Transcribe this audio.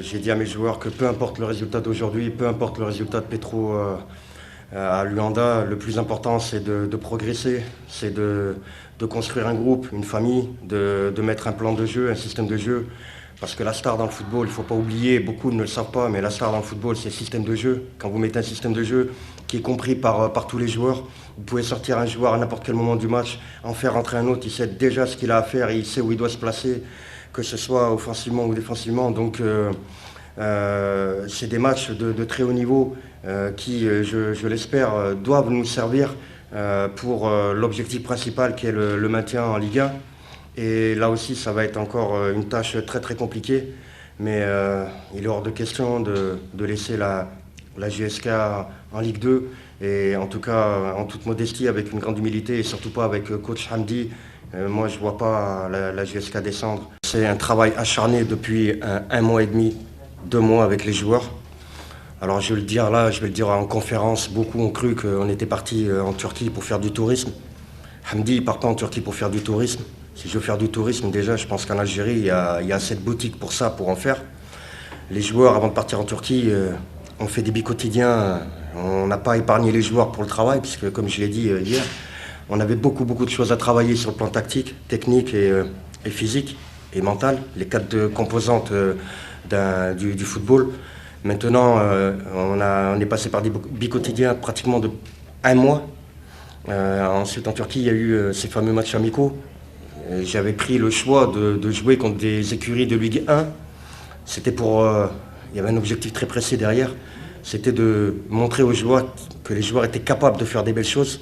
J'ai dit à mes joueurs que peu importe le résultat d'aujourd'hui, peu importe le résultat de Petro à Luanda, le plus important c'est de progresser, c'est de construire un groupe, une famille, de mettre un plan de jeu, un système de jeu. Parce que la star dans le football, il ne faut pas oublier, beaucoup ne le savent pas, mais la star dans le football c'est le système de jeu. Quand vous mettez un système de jeu qui est compris par tous les joueurs, vous pouvez sortir un joueur à n'importe quel moment du match, en faire entrer un autre, il sait déjà ce qu'il a à faire, il sait où il doit se placer, que ce soit offensivement ou défensivement. Donc c'est des matchs de très haut niveau qui, je l'espère, doivent nous servir pour l'objectif principal qui est le maintien en Ligue 1. Et là aussi, ça va être encore une tâche très très compliquée. Mais il est hors de question de laisser la JSK en Ligue 2. Et en tout cas, en toute modestie, avec une grande humilité et surtout pas avec coach Hamdi, moi je ne vois pas la JSK descendre. C'est un travail acharné depuis un mois et demi, 2 mois avec les joueurs. Alors je vais le dire là, je vais le dire en conférence, beaucoup ont cru qu'on était parti en Turquie pour faire du tourisme. Hamdi, il ne part pas en Turquie pour faire du tourisme. Si je veux faire du tourisme, déjà, je pense qu'en Algérie, il y a assez de boutiques pour ça, pour en faire. Les joueurs, avant de partir en Turquie, on fait des bi-quotidiens. On n'a pas épargné les joueurs pour le travail, puisque, comme je l'ai dit hier, on avait beaucoup de choses à travailler sur le plan tactique, technique et physique et mental, les 4 composantes du football. Maintenant, on est passé par des bi-quotidiens pratiquement de 1 mois. Ensuite, en Turquie, il y a eu ces fameux matchs amicaux. J'avais pris le choix de jouer contre des écuries de Ligue 1. C'était il y avait un objectif très précis derrière. C'était de montrer aux joueurs que les joueurs étaient capables de faire des belles choses.